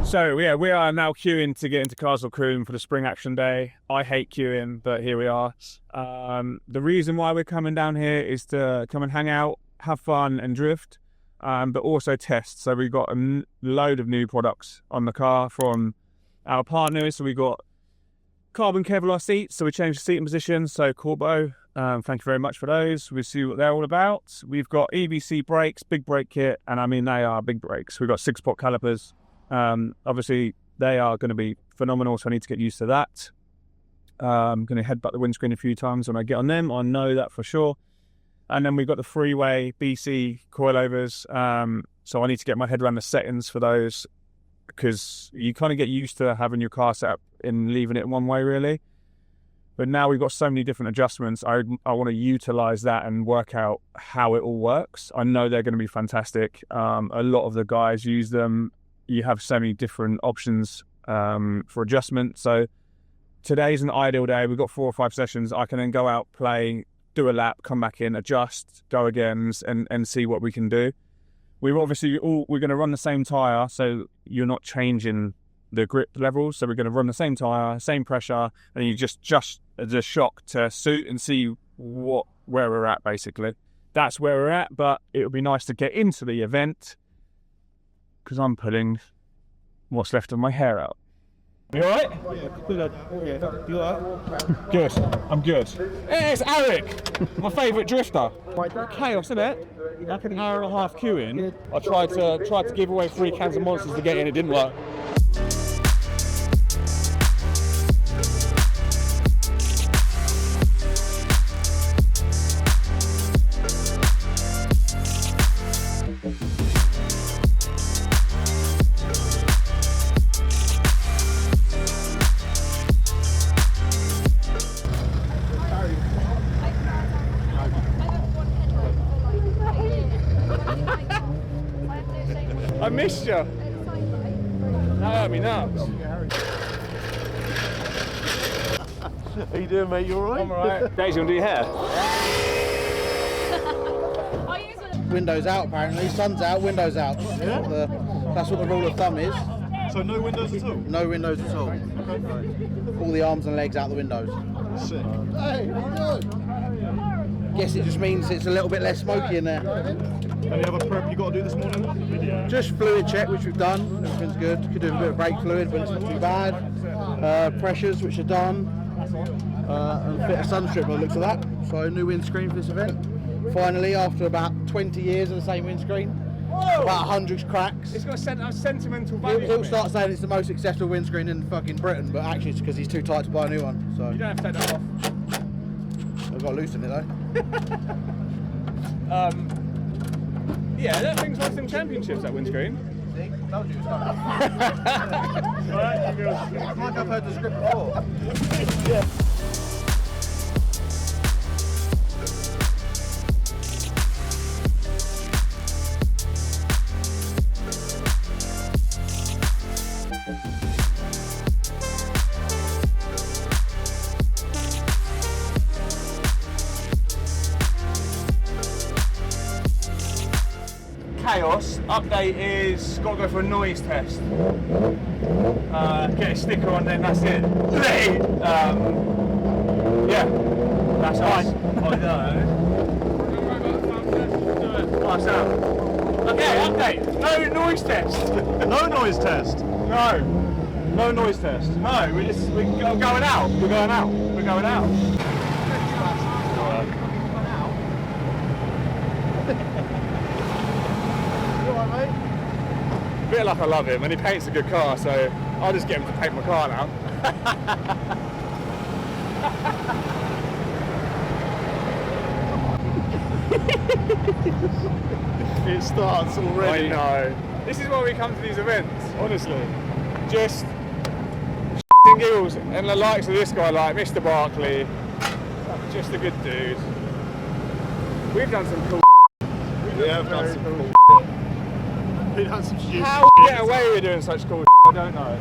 So yeah, we are now queuing to get into Castle Combe for the spring action day. I hate queuing, but here we are. The reason why we're coming down here is to come and hang out, have fun and drift, but also test. So we've got a load of new products on the car from our partners. So we got carbon Kevlar seats, so we changed the seating position. So Corbeau, thank you very much for those. We'll see what they're all about. We've got EBC Brakes, big brake kit, and I mean they are big brakes. We've got 6-pot calipers. Obviously they are going to be phenomenal, so I need to get used to that. I'm going to headbutt the windscreen a few times when I get on them, I know that for sure. And then we've got the freeway BC coilovers, so I need to get my head around the settings for those, because you kind of get used to having your car set up and leaving it one way really, but now we've got so many different adjustments. I want to utilize that and work out how it all works. I know they're going to be fantastic. A lot of the guys use them. You have so many different options for adjustment. So today's an ideal day. We've got 4 or 5 sessions. I can then go out, play, do a lap, come back in, adjust, go again, and see what we can do. We're going to run the same tyre, so you're not changing the grip levels. So we're going to run the same tyre, same pressure, and you just the shock to suit and see where we're at. Basically, that's where we're at. But it would be nice to get into the event, because I'm pulling what's left of my hair out. You alright? Yeah, you alright? Good, I'm good. Hey, it's Eric, my favourite drifter. Chaos, isn't it? Like an hour and a half queuing. I tried to give away 3 cans of monsters to get in, it didn't work. I missed you. That hurt me nuts. How you doing, mate? You alright? I'm alright. Daisy, you want to do your hair? Windows out apparently, sun's out, windows out. Yeah? That's what the rule of thumb is. So no windows at all? No windows at all. Okay. All the arms and legs out the windows. Sick. Hey, how you doing? Guess it just means it's a little bit less smoky in there. Any other prep you got to do this morning? Just fluid check, which we've done. Everything's good. Could do a bit of brake fluid, but it's not too bad. Pressures, which are done. And fit a sun strip by the looks of that. So new windscreen for this event. Finally, after about 20 years of the same windscreen. Whoa. About 100 cracks. It's got a sentimental value. He'll start saying it's the most successful windscreen in fucking Britain, but actually it's because he's too tight to buy a new one. So you don't have to take that off. I've got to loosen it though. Yeah, that thing's won some championships, that windscreen. See? Told you it was coming. It's like I've heard the script before. Yeah. Chaos update is got to go for a noise test. Get a sticker on, then that's it. Yeah, that's us. I know. Okay, update. No noise test. No noise test? No. No noise test. No, we're going out. We're going out. We're going out. Bit like I love him, and he paints a good car, so I'll just get him to paint my car now. It starts already. I know. This is why we come to these events, honestly. Just and giggles, and the likes of this guy, like Mr. Barkley, just a good dude. We've done some cool. We have done some cool. We've done some shit. How we get away with doing such cool I don't know.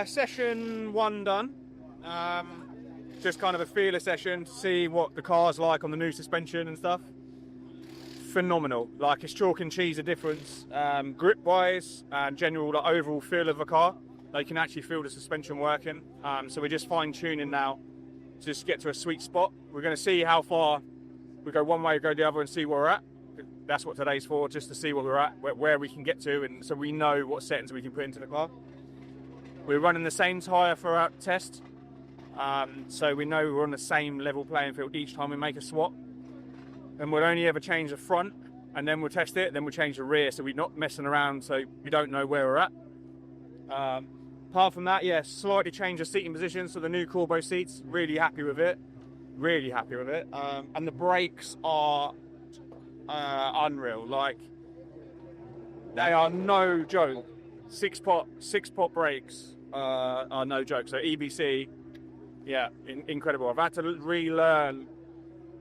Session 1 done. Just kind of a feeler session to see what the car's like on the new suspension and stuff. Phenomenal. Like, it's chalk and cheese a difference, grip wise and general like, overall feel of the car. They can actually feel the suspension working. So we're just fine tuning now to just get to a sweet spot. We're going to see how far we go one way, go the other, and see where we're at. That's what today's for, just to see what we're at, where we can get to, and so we know what settings we can put into the car. We're running the same tyre for our test, so we know we're on the same level playing field each time we make a swap. And we'll only ever change the front, and then we'll test it, then we'll change the rear, so we're not messing around, so we don't know where we're at. Apart from that, yeah, slightly change the seating position, so the new Corbeau seats, really happy with it. Really happy with it. And the brakes are unreal. Like, they are no joke. Six pot brakes are no joke. So EBC, yeah, incredible. I've had to relearn.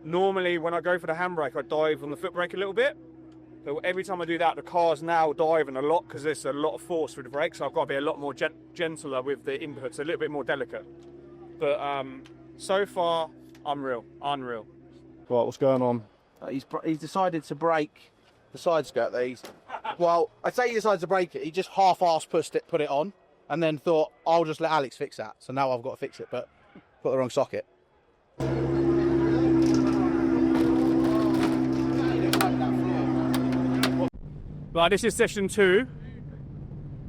Normally, when I go for the handbrake, I dive on the foot brake a little bit. But every time I do that, the car's now diving a lot because there's a lot of force through the brakes. So I've got to be a lot more gentler with the inputs, a little bit more delicate. But so far, unreal. Right, what's going on? He's decided to break the side skirt there. Well, I'd say he decided to break it. He just half-assed put it on and then thought, I'll just let Alex fix that. So now I've got to fix it, but got the wrong socket. Right, this is session 2.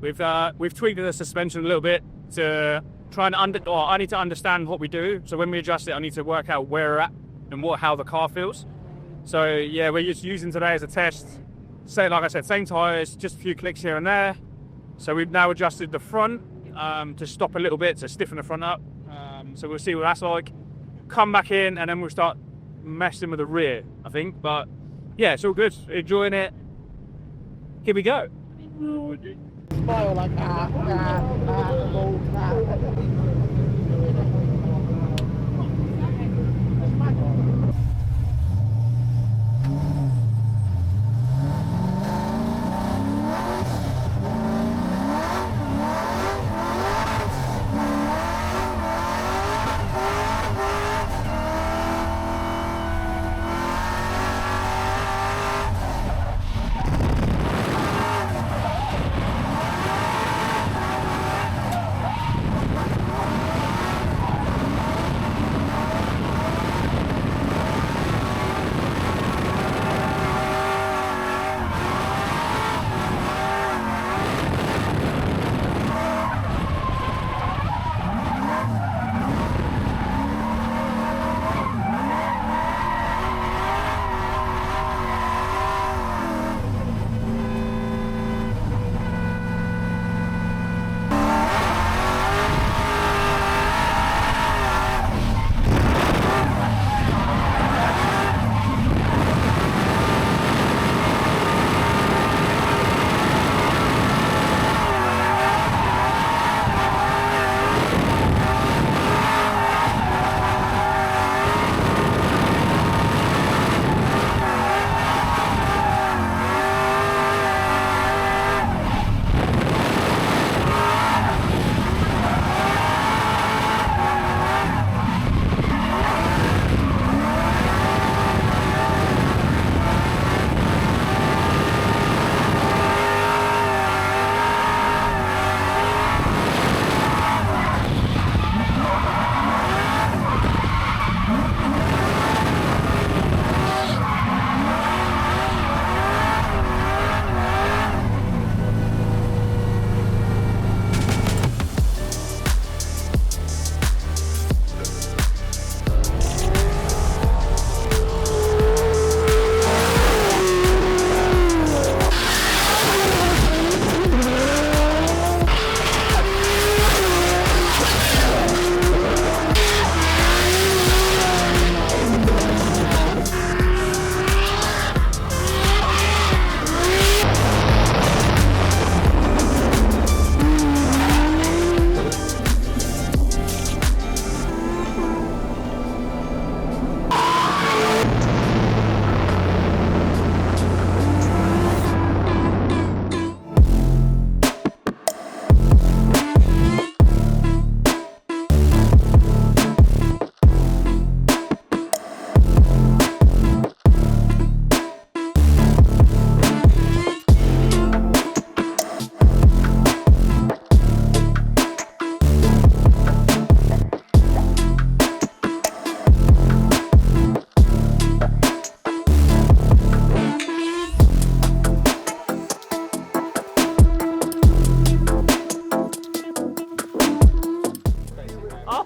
We've tweaked the suspension a little bit to try and I need to understand what we do. So when we adjust it, I need to work out where we're at and how the car feels. So yeah, we're just using today as a test. Like I said, same tyres, just a few clicks here and there. So we've now adjusted the front to stop a little bit, to stiffen the front up. So we'll see what that's like. Come back in and then we'll start messing with the rear, I think. But yeah, it's all good. Enjoying it. Here we go. Smile like that.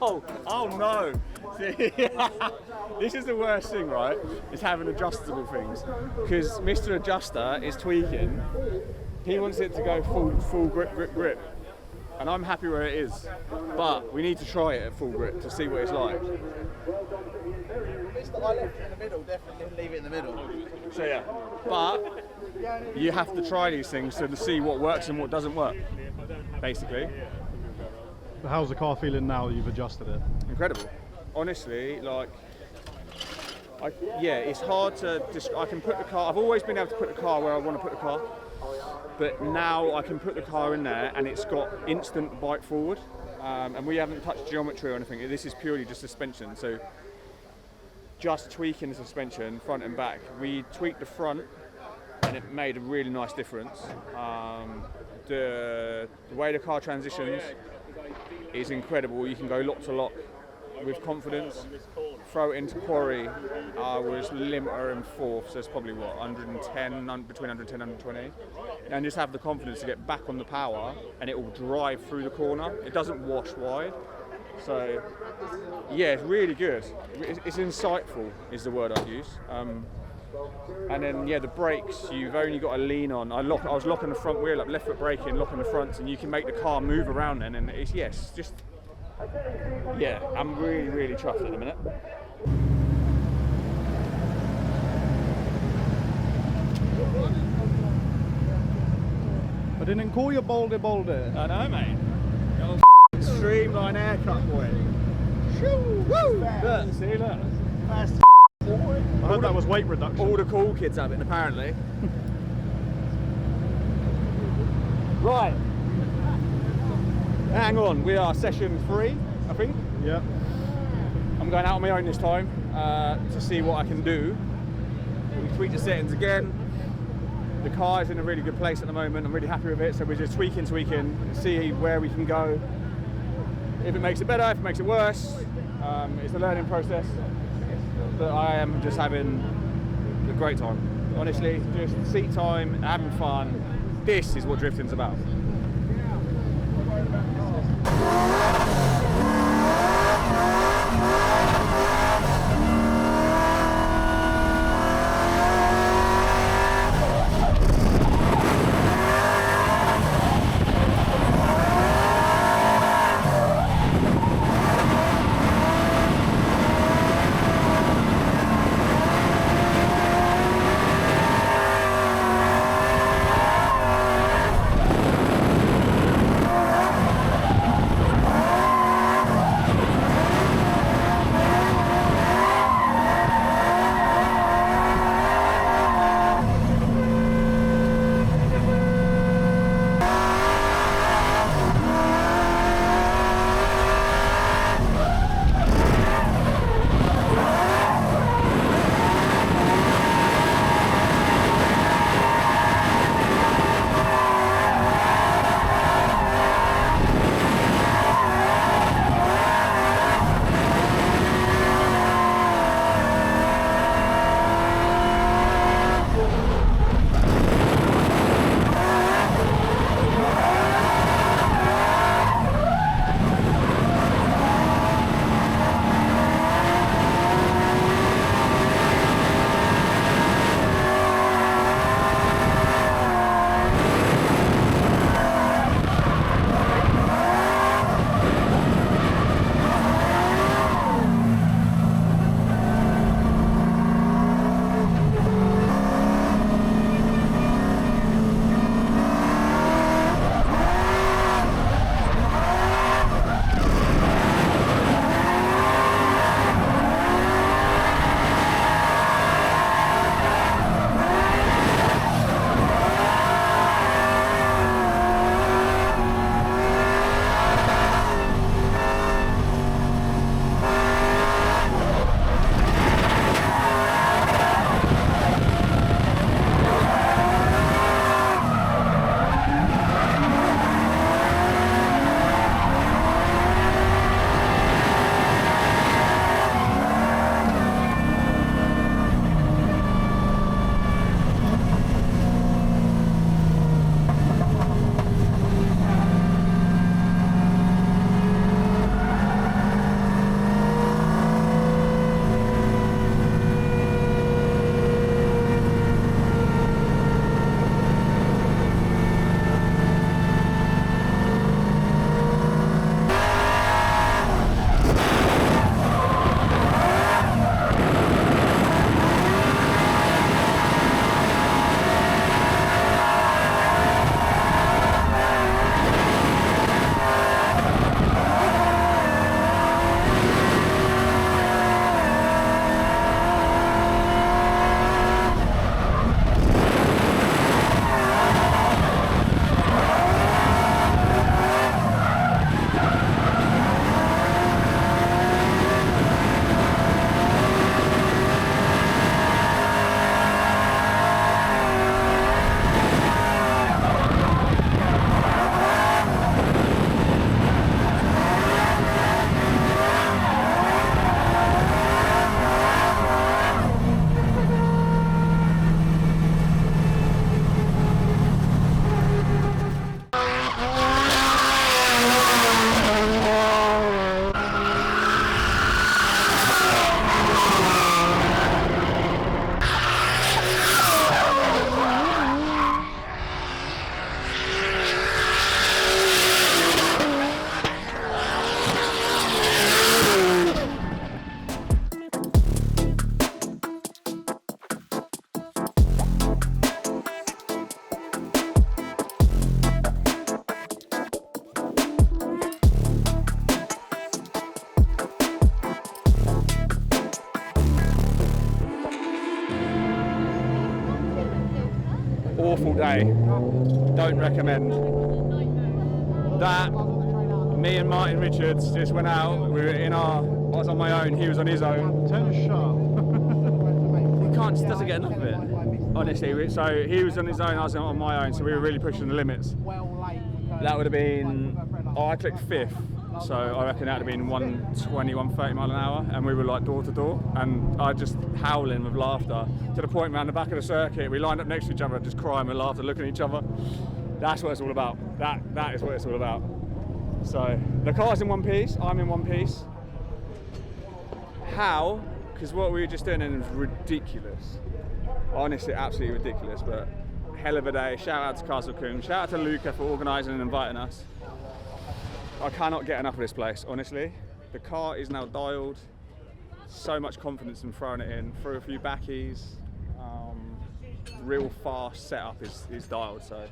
Oh no! See, this is the worst thing, right? Is having adjustable things, because Mr. Adjuster is tweaking. He wants it to go full grip, and I'm happy where it is. But we need to try it at full grip to see what it's like. Bits that I left in the middle, definitely didn't leave it in the middle. So yeah, but you have to try these things to see what works and what doesn't work, basically. But how's the car feeling now that you've adjusted it? Incredible. Honestly, like, yeah, it's hard to. I can put the car. I've always been able to put the car where I want to put the car, but now I can put the car in there and it's got instant bite forward. And we haven't touched geometry or anything. This is purely just suspension. So just tweaking the suspension front and back. We tweaked the front and it made a really nice difference. The way the car transitions is incredible. You can go lock to lock with confidence. Throw it into quarry, was limiter in fourth, so it's probably what, 110, between 110 and 120. And just have the confidence to get back on the power and it will drive through the corner. It doesn't wash wide. So yeah, it's really good. It's insightful is the word I'd use. And then yeah, the brakes, you've only got to lean on. I was locking the front wheel up, left foot braking, locking the fronts, and you can make the car move around then, and it's, yes, just, yeah, I'm really chuffed at the minute. I didn't call you Boulder. I know, mate. Little streamline haircut, boy. Shoo, woo! Look, see, look. Fast. I heard that was weight reduction. All the cool kids have it, apparently. Right. Hang on, we are session 3, I think. Yeah. I'm going out on my own this time to see what I can do. We tweak the settings again. The car is in a really good place at the moment. I'm really happy with it, so we're just tweaking, see where we can go. If it makes it better, if it makes it worse. It's a learning process. But I am just having a great time. Honestly, just seat time, having fun. This is what drifting's about. awful day. Don't recommend. That, me and Martin Richards just went out. We were I was on my own, he was on his own. Turn sharp. You can't, just doesn't get enough of it. Honestly, so he was on his own, I was on my own, so we were really pushing the limits. That would have been, I clicked 5th, so I reckon that would have been 120, 130 mile an hour, and we were like door to door, and I just howling with laughter to the point around the back of the circuit. We lined up next to each other, just crying with laughter, looking at each other. That's what it's all about. That is what it's all about. So the car's in one piece, I'm in one piece. How? Because what we were just doing was ridiculous. Honestly, absolutely ridiculous, but hell of a day. Shout out to Castle Combe. Shout out to Luca for organising and inviting us. I cannot get enough of this place, honestly. The car is now dialed. So much confidence in throwing it in. Through a few backies. Real fast setup is dialed, so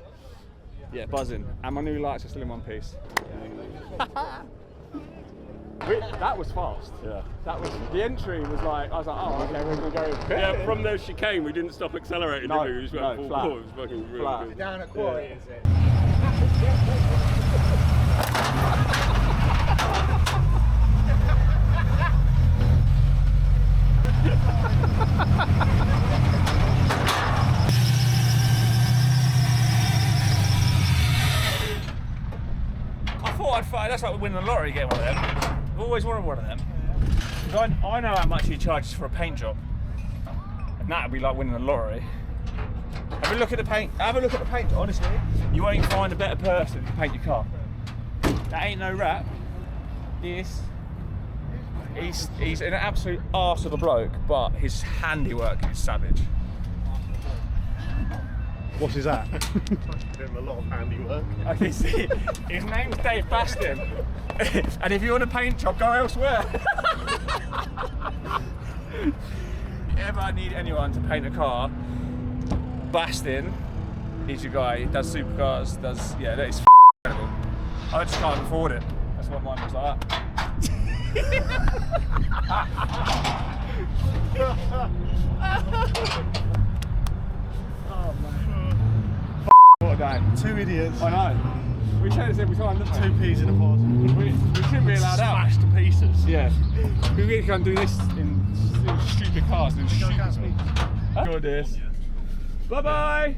yeah, buzzing. And my new lights are still in one piece. That was fast. Yeah. That was, the entry was like, I was like, oh, okay, we're going to go. Yeah, from the chicane, we didn't stop accelerating, did we? We just went full flat. bore. It was fucking really Flat. good. Down at quarry, is it? That's like winning the lottery, getting one of them. I've always wanted one of them. I know how much he charges for a paint job, and that'd be like winning the lottery. Have a look at the paint. Have a look at the paint. Honestly, you won't find a better person to paint your car. That ain't no rap. He's an absolute arse of a bloke, but his handiwork is savage. What is that? Doing a lot of handiwork. I can see. His name's Dave Bastin. And if you want a paint job, go elsewhere. If ever need anyone to paint a car, Bastin, he's your guy. He does supercars, yeah, that is incredible. I just can't afford it. That's what mine was like that. What a day. Two idiots. I know. We say this every time, don't we? Two peas in a pod. We shouldn't be allowed out. Smashed to pieces. Yeah. We really can't do this in stupid cars and stupid speed. Good this. Bye bye.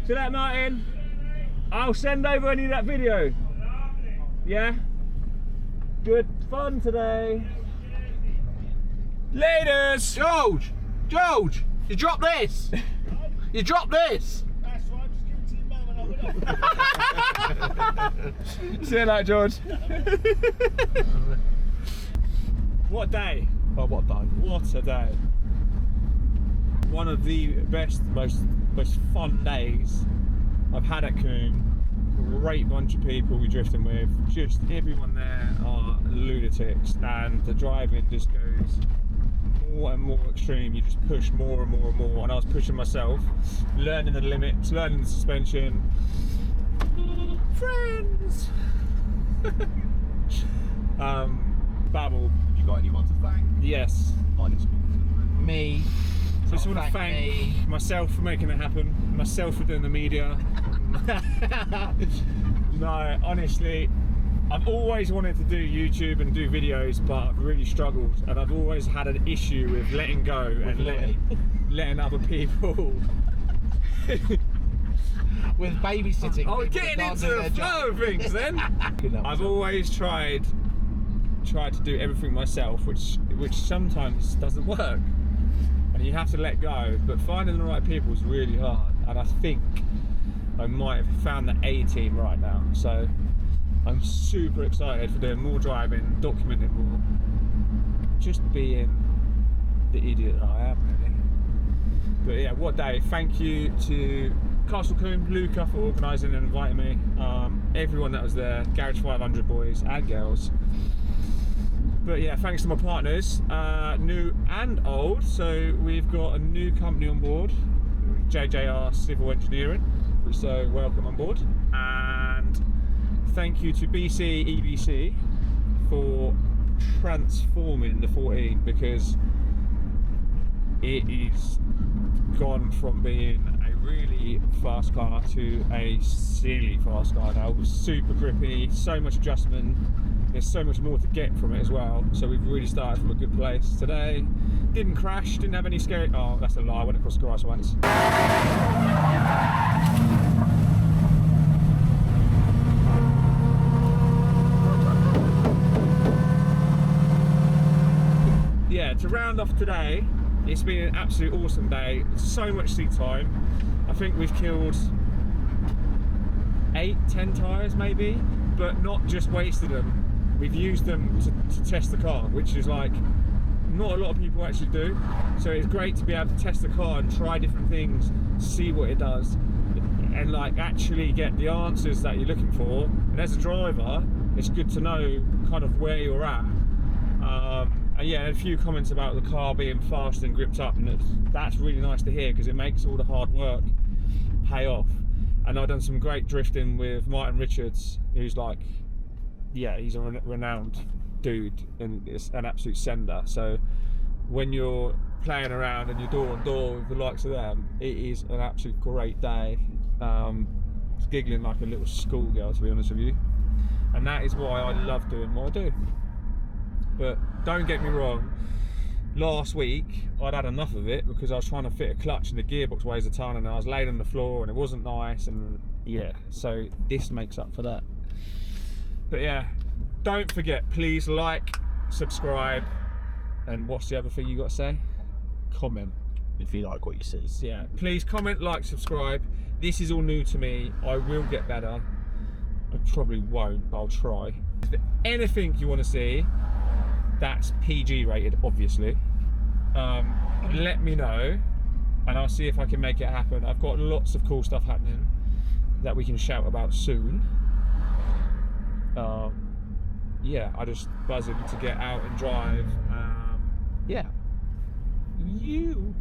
See you later, Martin. I'll send over any of that video. Yeah? Good fun today. Laters! George! You dropped this! You dropped this! See you later, George. What a day. Oh, what a day. What a day. One of the best, most fun days I've had at Combe. Great bunch of people we're drifting with. Just everyone there are lunatics, and the driving just goes more and more extreme. You just push more and more and more, and I was pushing myself, learning the limits, learning the suspension. Friends. Babble. You got anyone to thank? Yes. Me. So I just want to thank myself for making it happen, myself for doing the media. No, honestly, I've always wanted to do YouTube and do videos, but I've really struggled, and I've always had an issue with letting go and letting other people. With babysitting. Oh, getting into the flow of things then. I've always tried to do everything myself, which sometimes doesn't work, and you have to let go. But finding the right people is really hard, and I think I might have found the A team right now. So I'm super excited for doing more driving, documenting more, just being the idiot that I am, really. But yeah, what day. Thank you to Castle Combe, Luca for organising and inviting me, everyone that was there, Garage 500 boys and girls. But yeah, thanks to my partners, new and old. So we've got a new company on board, JJR Civil Engineering, so welcome on board. And thank you to EBC for transforming the 14, because it is gone from being a really fast car to a silly fast car now. Super grippy, so much adjustment. There's so much more to get from it as well. So we've really started from a good place today. Didn't crash, didn't have any scary. Oh, that's a lie. I went across the grass once. Yeah, to round off today, it's been an absolute awesome day. So much seat time. I think we've killed 8-10 tyres maybe, but not just wasted them. We've used them to test the car, which is like not a lot of people actually do. So it's great to be able to test the car and try different things, see what it does, and like actually get the answers that you're looking for. And as a driver, it's good to know kind of where you're at. And yeah, a few comments about the car being fast and gripped up, and that's really nice to hear because it makes all the hard work pay off. And I've done some great drifting with Martin Richards, who's like, yeah, he's a renowned dude and it's an absolute sender. So when you're playing around and you're door on door with the likes of them, it is an absolute great day. It's giggling like a little schoolgirl, to be honest with you, and that is why I love doing what I do. But don't get me wrong, last week I'd had enough of it because I was trying to fit a clutch and the gearbox weighs a ton and I was laid on the floor and it wasn't nice, and yeah, so this makes up for that. But yeah, don't forget, please like, subscribe, and what's the other thing you got to say? Comment. If you like what you see. Yeah, please comment, like, subscribe. This is all new to me. I will get better. I probably won't, but I'll try. Is there anything you want to see that's PG rated, obviously, let me know and I'll see if I can make it happen. I've got lots of cool stuff happening that we can shout about soon. Yeah, I just buzzing to get out and drive. Yeah. You